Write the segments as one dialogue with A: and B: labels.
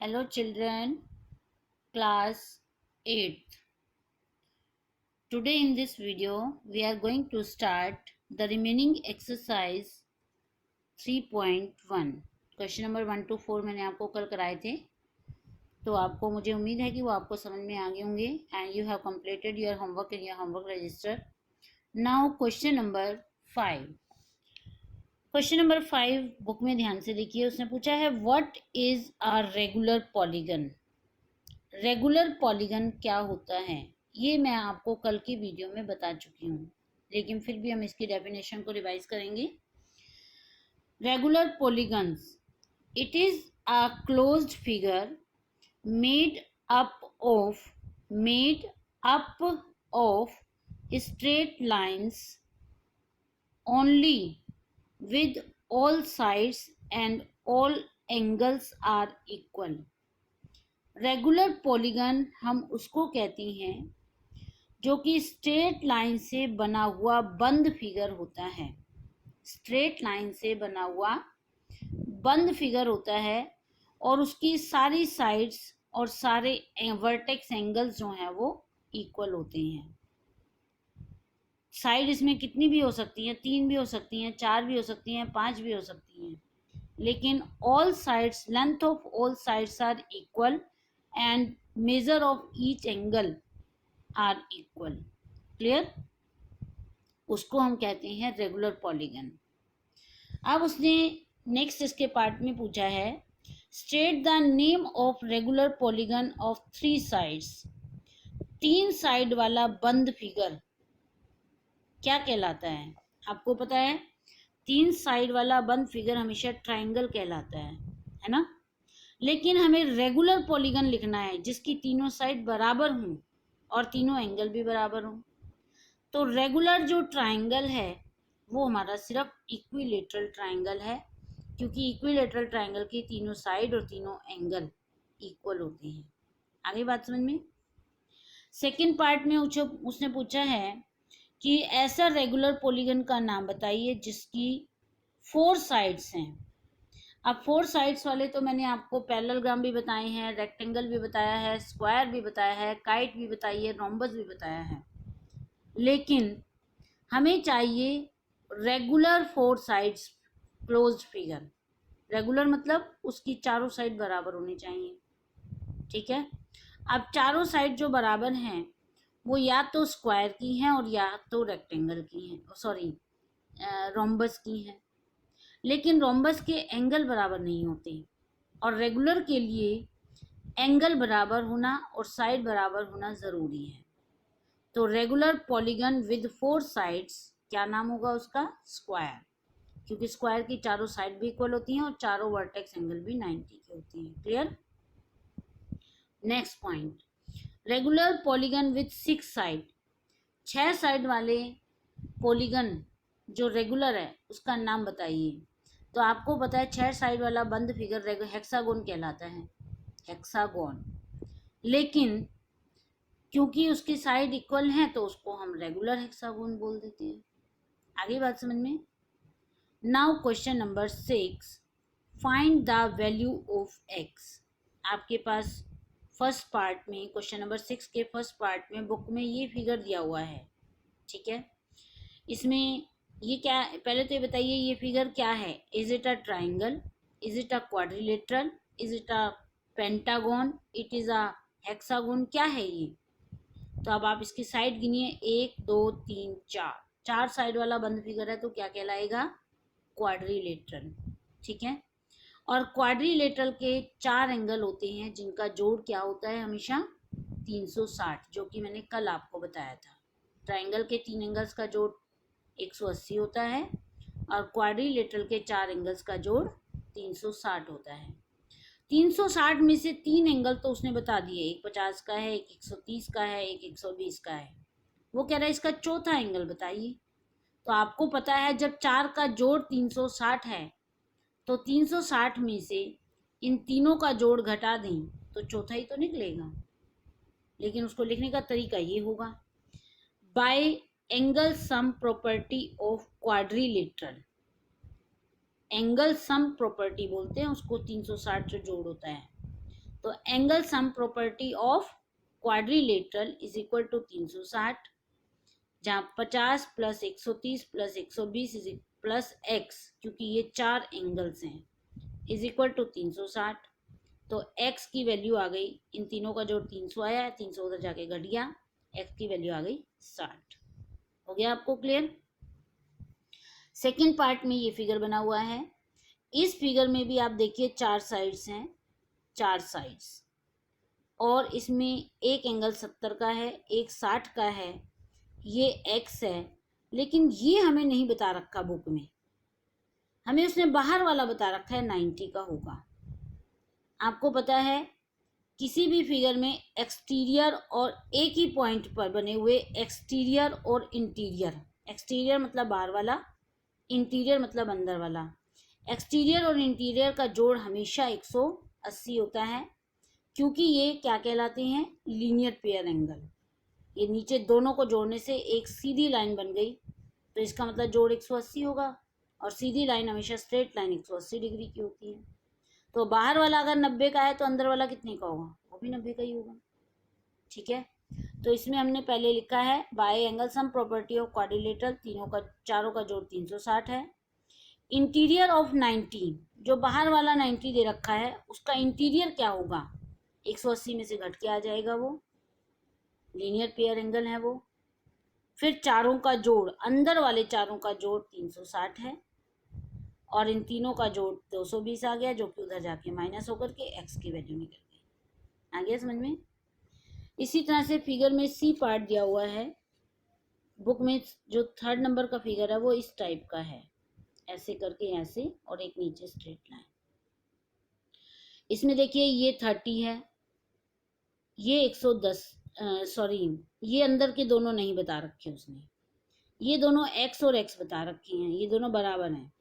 A: Hello children, class 8th. Today in this video we are going to start the remaining exercise 3.1. Question number 1 to 4 मैंने आपको कल कराए थे, तो आपको मुझे उम्मीद है कि वो आपको समझ में आ गए होंगे and you have completed your homework in your homework register. Now question number 5. Question number 5 book में ध्यान से देखिए. उसने पूछा है what is a regular polygon. Regular polygon क्या होता है ये मैं आपको कल की वीडियो में बता चुकी हूँ, लेकिन फिर भी हम इसकी डेफिनेशन को रिवाइज करेंगे. Regular polygons, it is a closed figure made up of straight lines only with all sides and all angles are equal. Regular polygon हम उसको कहती हैं जो कि स्ट्रेट लाइन से बना हुआ बंद फिगर होता है. स्ट्रेट लाइन से बना हुआ बंद फिगर होता है और उसकी सारी साइड्स और सारे वर्टेक्स एंगल्स जो हैं वो इक्वल होते हैं. साइड इसमें कितनी भी हो सकती हैं, 3 भी हो सकती हैं, 4 भी हो सकती हैं, 5 भी हो सकती हैं, लेकिन all sides, length of all sides are equal and measure of each angle are equal. Clear? उसको हम कहते हैं रेगुलर पॉलीगन. अब उसने नेक्स्ट इसके पार्ट में पूछा है state the name of regular polygon of 3 sides. 3 side वाला बंद फिगर क्या कहलाता है? आपको पता है 3 साइड वाला बंद फिगर हमेशा ट्राइंगल कहलाता है ना. लेकिन हमें रेगुलर पॉलीगन लिखना है जिसकी तीनों साइड बराबर हों और तीनों एंगल भी बराबर हों. तो रेगुलर जो ट्राइंगल है वो हमारा सिर्फ इक्विलेटरल ट्राइंगल है, क्योंकि इक्विलेटरल ट्राइंगल की तीनों साइड और तीनों एंगल इक्वल होते हैं. आगे बात समझ में. सेकेंड पार्ट में उसने पूछा है कि ऐसा रेगुलर पॉलीगन का नाम बताइए जिसकी 4 साइड्स हैं. अब 4 साइड्स वाले तो मैंने आपको पैरेललोग्राम भी बताए हैं, रेक्टेंगल भी बताया है, स्क्वायर भी बताया है, काइट भी बताई है, रोम्बस भी बताया है, लेकिन हमें चाहिए regular 4 sides closed figure. Regular मतलब उसकी चारों साइड बराबर होनी चाहिए. ठीक है. अब चारों साइड जो बराबर हैं वो या तो स्क्वायर की हैं और या तो रेक्टेंगल की हैं, सॉरी रोम्बस की हैं. लेकिन रोम्बस के एंगल बराबर नहीं होते और रेगुलर के लिए एंगल बराबर होना और साइड बराबर होना ज़रूरी है. तो रेगुलर पॉलीगन विद 4 साइड्स क्या नाम होगा उसका? स्क्वायर, क्योंकि स्क्वायर की चारों साइड भी इक्वल होती हैं और चारों वर्टेक्स एंगल भी 90 की होती हैं. Clear? Next point, regular polygon with 6 side. 6 side वाले पॉलीगन जो रेगुलर है उसका नाम बताइए. तो आपको पता है 6 साइड वाला बंद फिगर हेक्सागोन कहलाता है, हेक्सागोन. लेकिन क्योंकि उसकी साइड इक्वल हैं तो उसको हम रेगुलर हेक्सागोन बोल देते हैं. आगे बात समझ में. Now question number 6, find the value of x. आपके पास फर्स्ट पार्ट में, क्वेश्चन नंबर 6 के फर्स्ट पार्ट में बुक में ये फिगर दिया हुआ है. ठीक है. इसमें ये क्या, पहले तो ये बताइए ये फिगर क्या है. Is it a triangle, is it a quadrilateral, is it a pentagon, it is a hexagon, क्या है ये? तो अब आप इसकी साइड गिनिए, 1 2 3 4. 4 साइड वाला बंद फिगर है तो क्या कहलाएगा? क्वाड्रिलेटरल. ठीक है. और क्वाड्रिलेटरल के 4 एंगल होते हैं जिनका जोड़ क्या होता है हमेशा? 360, जो कि मैंने कल आपको बताया था. ट्राइंगल के 3 एंगल्स का जोड़ 180 होता है और क्वाड्रिलेटरल के 4 एंगल्स का जोड़ 360 होता है. 360 में से 3 एंगल तो उसने बता दिए, एक 50 का है, एक 130 का है, एक 120 का है. वो कह रहा है इसका चौथा एंगल बताइए. तो आपको पता है जब 4 का जोड़ 360 है तो 360 में से इन तीनों का जोड़ घटा दें तो चौथा ही तो निकलेगा. लेकिन उसको लिखने का तरीका ये होगा, by angle sum property of quadrilateral. Angle sum property बोलते हैं उसको 360 जो जोड़ होता है. तो angle sum property of quadrilateral is equal to 360, जहाँ 50 प्लस 130 प्लस 120 प्लस एक्स, क्योंकि ये 4 एंगल्स हैं, इज इक्वल टू 360। तो x की वैल्यू आ गई, इन तीनों का जोड़ 300 आया, 300 उधर जाके घट गया, x की वैल्यू आ गई 60। हो गया आपको क्लियर? सेकेंड पार्ट में ये फिगर बना हुआ है। इस फिगर में भी आप देखिए 4 साइड्स हैं, 4 साइड्स, और इसमें एक एंगल 70 का है, एक 60 का है, ये x है, लेकिन ये हमें नहीं बता रखा बुक में, हमें उसने बाहर वाला बता रखा है 90 का होगा। आपको पता है किसी भी फिगर में एक्सटीरियर और एक ही पॉइंट पर बने हुए एक्सटीरियर और इंटीरियर, एक्सटीरियर मतलब बाहर वाला, इंटीरियर मतलब अंदर वाला, एक्सटीरियर और इंटीरियर का जोड़ हमेशा 180 होता है, क्योंकि ये क्या कहलाते हैं, लीनियर पेयर एंगल। ये नीचे दोनों को जोड़ने से एक सीधी लाइन बन गई, तो इसका मतलब जोड़ 180 होगा, और सीधी लाइन हमेशा स्ट्रेट लाइन 180 डिग्री की होती है। तो बाहर वाला अगर 90 का है तो अंदर वाला कितने का होगा, वो भी 90 का ही होगा। ठीक है, तो इसमें हमने पहले लिखा है bye angle sum property of quadrilateral, तीनों का चारों का जोड़ 360 है। इंटीरियर ऑफ 90, जो बाहर वाला 90 दे रखा है उसका इंटीरियर क्या होगा, 180 में से घट के आ जाएगा, वो लीनियर पेयर एंगल है वो। फिर चारों का जोड़, अंदर वाले चारों का जोड़ 360 है, और इन तीनों का जोड़ 220 आ गया, जो कि उधर जाके माइनस होकर के x की वैल्यू निकल गई। आ गया समझ में? इसी तरह से फिगर में सी पार्ट दिया हुआ है बुक में, जो 3rd नंबर का फिगर है वो इस टाइप का है, ऐसे करके ऐसे, और एक नीचे स्ट्रेट लाइन। इसमें देखिए ये 30 है, ये 110, सॉरी ये अंदर के दोनों नहीं बता रखे उसने, ये दोनों x और x बता रखे हैं, ये दोनों बराबर हैं,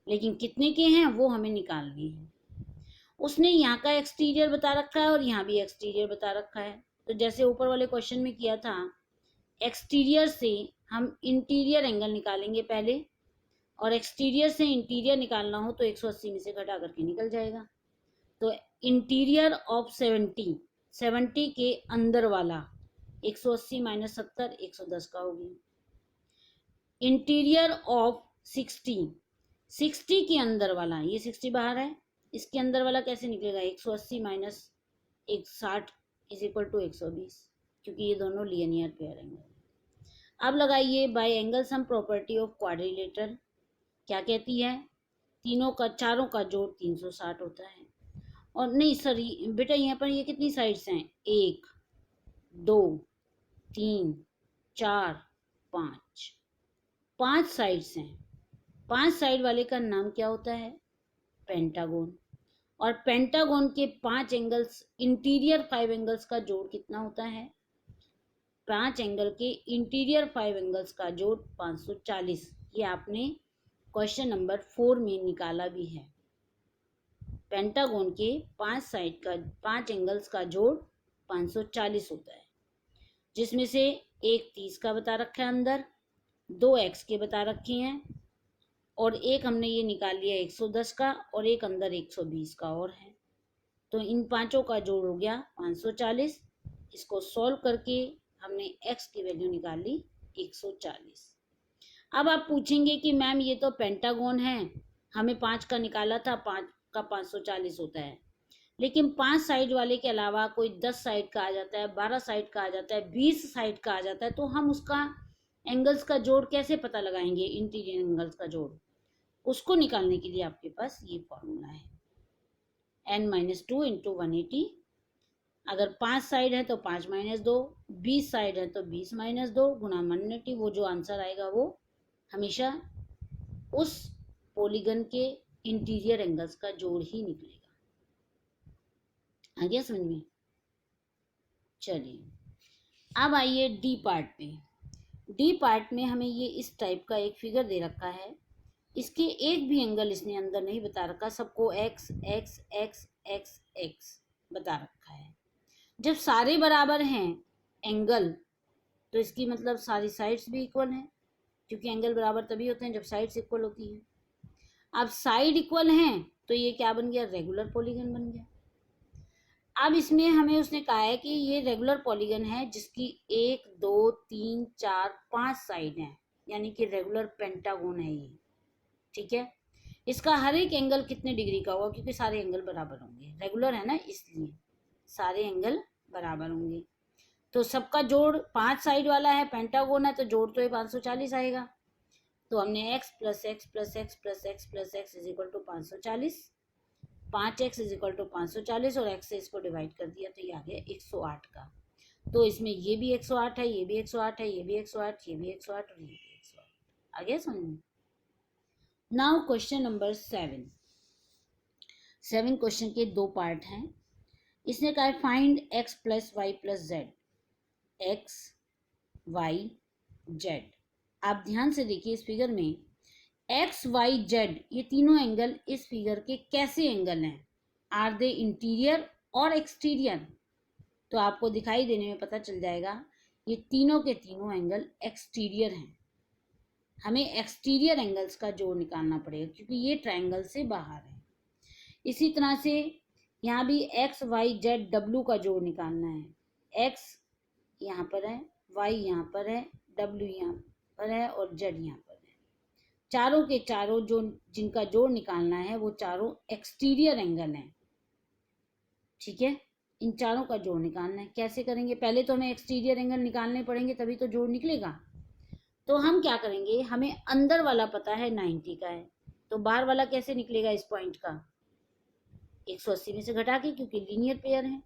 A: लेकिन कितने के हैं वो हमें निकालनी है। उसने यहाँ का एक्सटीरियर बता रखा है और यहाँ भी एक्सटीरियर बता रखा है, तो जैसे ऊपर वाले क्वेश्चन में किया था, एक्सटीरियर से हम इंटीरियर एंगल निकालेंगे पहले, और एक्सटीरियर से इंटीरियर निकालना हो तो 180 में से घटा करके निकल जाएगा। तो इंटीरियर ऑफ 70 के अंदर वाला 180 माइनस 70 110 का होगी। इंटीरियर ऑफ 60 के अंदर वाला, ये 60 बाहर है, इसके अंदर वाला कैसे निकलेगा, 180 माइनस 60 इज इक्वल टू 120, क्योंकि ये दोनों लीनियर पेयर एंगल। अब लगाइए bye angle sum property of quadrilateral, क्या कहती है, तीनों का चारों का जोड़ 360 होता है, और नहीं सॉरी बेटा, यहाँ पर ये कितनी साइड्स हैं, 1 2 3 4 5, 5 साइड्स हैं। 5 साइड वाले का नाम क्या होता है, पेंटागोन, और पेंटागोन के 5 एंगल्स, इंटीरियर 5 एंगल्स का जोड़ कितना होता है, 5 एंगल के इंटीरियर 5 एंगल्स का जोड़ 540। ये आपने क्वेश्चन नंबर 4 में निकाला भी है। पेंटागोन के 5 साइड का 5 एंगल्स का जोड़ 540 होता है, जिसमें से एक 30 का बता रखा है अंदर, 2 x के बता रखे हैं, और एक हमने ये निकाल लिया 110 का, और एक अंदर 120 का और है। तो इन पांचों का जोड़ हो गया 540। इसको सॉल्व करके हमने x की वैल्यू निकाल ली 140। अब आप पूछेंगे कि मैम ये तो पेंटागोन है, हमें 5 का निकाला था, 5 का 540 होता है, लेकिन 5 साइड वाले के अलावा कोई 10 साइड का आ जाता है, 12 साइड का आ जाता है, 20 साइड का आ जाता है, तो हम उसका एंगल्स का जोड़ कैसे पता लगाएंगे, इंटीरियर एंगल्स का जोड़, उसको निकालने के लिए आपके पास ये फॉर्मूला है, n-2 इंटू 180। अगर 5 साइड है तो 5 माइनस 2, 20 साइड है तो 20 माइनस 2 गुना 180, वो जो आंसर आएगा वो हमेशा उस पॉलीगन के इंटीरियर एंगल्स का जोड़ ही निकलेगा। आ गया समझ में? चलिए अब आइए डी पार्ट पे। डी पार्ट में हमें ये इस टाइप का एक फिगर दे रखा है, इसके एक भी एंगल इसने अंदर नहीं बता रखा, सबको x x x x x बता रखा है। जब सारे बराबर हैं एंगल, तो इसकी मतलब सारी साइड्स भी इक्वल हैं, क्योंकि एंगल बराबर तभी होते हैं जब साइड्स इक्वल होती हैं। अब साइड इक्वल हैं तो ये क्या बन गया, रेगुलर पॉलीगन बन गया। अब इसमें हमें उसने कहा है कि ये रेगुलर पॉलीगन है जिसकी 1 2 3 4 5 साइड हैं, यानी कि रेगुलर पेंटागोन है ये। ठीक है, इसका हर एक एंगल कितने डिग्री का होगा, क्योंकि सारे एंगल बराबर होंगे, रेगुलर है ना इसलिए सारे एंगल बराबर होंगे। तो सबका जोड़ 5 साइड वाला है, पेंटागोन है, तो जोड़ तो ये 540 आएगा। तो हमने x plus x plus x plus x plus x is equal to 540, 5x is equal to 540 और x से इसको डिवाइड कर दिया तो ये आ गया 108 का। तो इसमें ये भी 108 है, ये भी 108 है, ये भी 108, ये भी 108 और ये भी 108। आ गया समझ में। नाउ क्वेश्चन नंबर 7 क्वेश्चन के दो पार्ट हैं। इसने कहा है find x plus y plus z, x y z. आप ध्यान से देखिए इस फिगर में एक्स वाई जेड ये तीनों एंगल इस फिगर के कैसे एंगल हैं, आर दे इंटीरियर और एक्सटीरियर। तो आपको दिखाई देने में पता चल जाएगा ये तीनों के तीनों एंगल एक्सटीरियर हैं। हमें एक्सटीरियर एंगल्स का जोड़ निकालना पड़ेगा क्योंकि ये ट्रायंगल से बाहर है। इसी तरह से यहाँ भी एक्स वाई जेड डब्ल्यू का जोड़ निकालना है। एक्स यहाँ पर है, वाई यहाँ पर है, डब्ल्यू यहाँ पर है और जेड यहाँ पर है। चारों के चारों जो जिनका जोड़ निकालना है वो चारों एक्सटीरियर एंगल हैं। ठीक है, इन चारों का जोड़ निकालना है। कैसे करेंगे, पहले तो हमें एक्सटीरियर एंगल निकालने पड़ेंगे तभी तो जोड़ निकलेगा। तो हम क्या करेंगे, हमें अंदर वाला पता है 90 का है, तो बाहर वाला कैसे निकलेगा इस पॉइंट का, 180 में से घटा के, क्योंकि लीनियर पेयर है।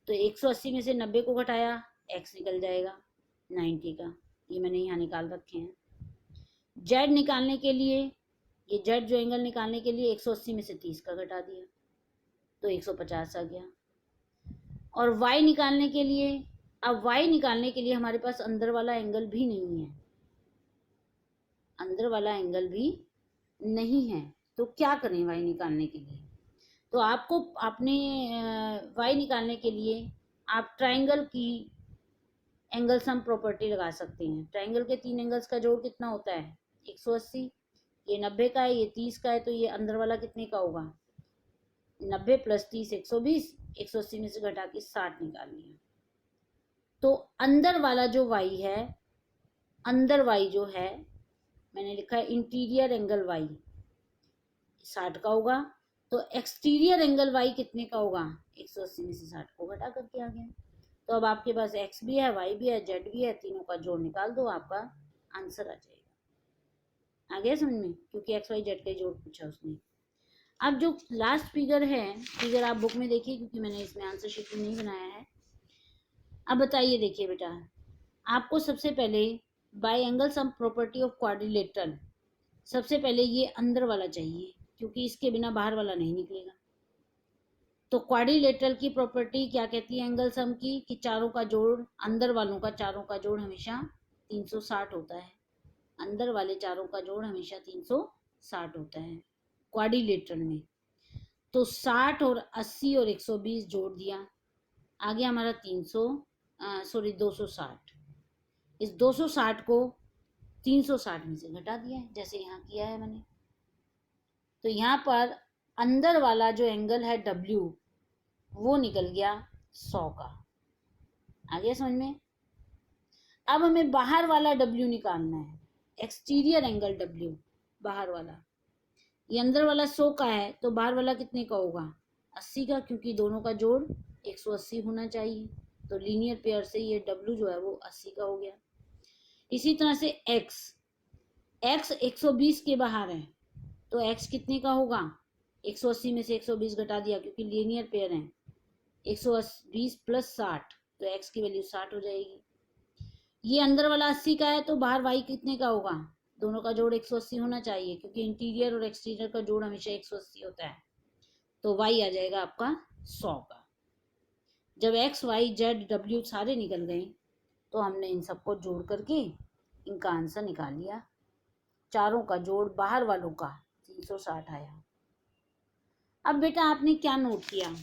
A: तो 180 में से 90 को घटाया, x निकल जाएगा 90 का, ये मैंने यहाँ निकाल रखे हैं। जेड निकालने के लिए, ये जेड जो एंगल निकालने के लिए 180 में से 30 का घटा दिया तो 150 आ गया। और y निकालने के लिए, अब y निकालने के लिए हमारे पास अंदर वाला एंगल भी नहीं है, अंदर वाला एंगल भी नहीं है। तो क्या करें y निकालने के लिए, तो आपको अपने y निकालने के लिए आप ट्रायंगल की एंगल सम प्रॉपर्टी लगा सकते हैं। ट्रायंगल के तीन एंगल्स का जोड़ कितना होता है 180, ये 90 का है, ये 30 का है, तो ये अंदर वाला कितने का होगा 90 प्लस 30 120, 180 में से घटा के 60 निकाल लिया। तो अंदर वाला जो y है, अंदर y जो है मैंने लिखा है इंटीरियर एंगल y 60 का होगा, तो एक्सटीरियर एंगल y कितने का होगा 180 में से 60 को घटा करके आ गया। तो अब आपके पास x भी है, y भी है, z भी है, तीनों का जोड़ निकाल दो, आपका आंसर आ जाएगा। आ गया समझ में, क्योंकि x y z का जोड़ पूछा उसने। अब जो लास्ट फिगर है, फिगर आप बुक में देखिए क्योंकि मैंने इसमें आंसर शीट में नहीं बनाया है। अब बताइए, देखिए बेटा, आपको सबसे पहले bye angle sum property of quadrilateral, सबसे पहले ये अंदर वाला चाहिए क्योंकि इसके बिना बाहर वाला नहीं निकलेगा। तो क्वाड्रिलेटरल की प्रॉपर्टी क्या कहती है एंगल सम की, कि चारों का जोड़, अंदर वालों का चारों का जोड़ हमेशा 360 होता है। अंदर वाले चारों का जोड़ हमेशा 360 होता है क्वाड्रिलेटरल में। तो 60 और 80 और 120 जोड़ दिया, आ गया हमारा 260। इस 260 को 360 में से घटा दिया है, जैसे यहाँ किया है मैंने। तो यहाँ पर अंदर वाला जो एंगल है W वो निकल गया 100 का। आ गया समझ में। अब हमें बाहर वाला W निकालना है, एक्सटीरियर एंगल W बाहर वाला। ये अंदर वाला 100 का है तो बाहर वाला कितने का होगा 80 का, क्योंकि दोनों का जोड़ 180 होना चाहिए। तो लीनियर पेयर से ये W जो है वो 80 का हो गया। इसी तरह से x 120 के बाहर है तो x कितने का होगा 180 में से 120 घटा दिया क्योंकि लीनियर पेयर है, 120 प्लस 60 तो x की वैल्यू 60 हो जाएगी। ये अंदर वाला 80 का है तो बाहर y कितने का होगा, दोनों का जोड़ 180 होना चाहिए क्योंकि इंटीरियर और एक्सटीरियर का जोड़ हमेशा 180 होता है। तो y आ जाएगा आपका 100 का। जब x y z w सारे निकल गए तो हमने इन सबको जोड़ करके इनका आंसर निकाल लिया। चारों का जोड़ बाहर वालों का 360 आया। अब बेटा आपने क्या नोट किया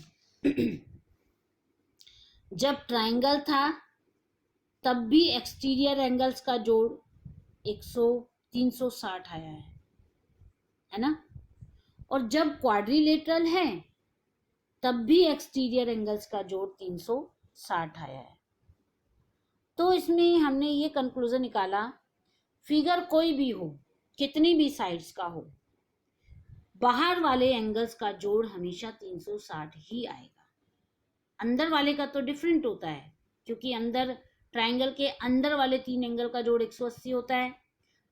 A: जब ट्रायंगल था तब भी एक्सटीरियर एंगल्स का जोड़ 360 आया है ना। और जब क्वाड्रिलेटरल है तब भी एक्सटीरियर एंगल्स का जोड़ 360 आया है। तो इसमें हमने ये कंक्लूजन निकाला, फिगर कोई भी हो, कितनी भी साइड्स का हो, बाहर वाले एंगल्स का जोड़ हमेशा 360 ही आएगा। अंदर वाले का तो डिफरेंट होता है, क्योंकि अंदर ट्रायंगल के अंदर वाले 3 एंगल का जोड़ 180 होता है,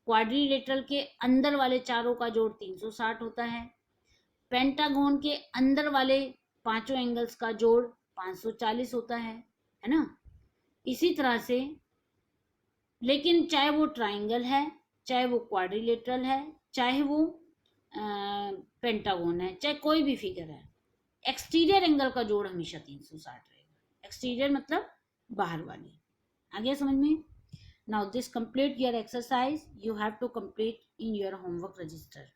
A: क्वाड्रिलेटरल के अंदर वाले चारों का जोड़ 360 होता है, पेंटागोन के अंदर वाले पांचों एंगल्स का जोड़ 540 होता है ना। इसी तरह से, लेकिन चाहे वो ट्रायंगल है, चाहे वो क्वाड्रिलेटरल है, चाहे वो पेंटागोन है, चाहे कोई भी फिगर है, एक्सटीरियर एंगल का जोड़ हमेशा 360 रहेगा। एक्सटीरियर मतलब बाहर वाली। आ गया समझ में? Now this complete your exercise, you have to complete in your homework register.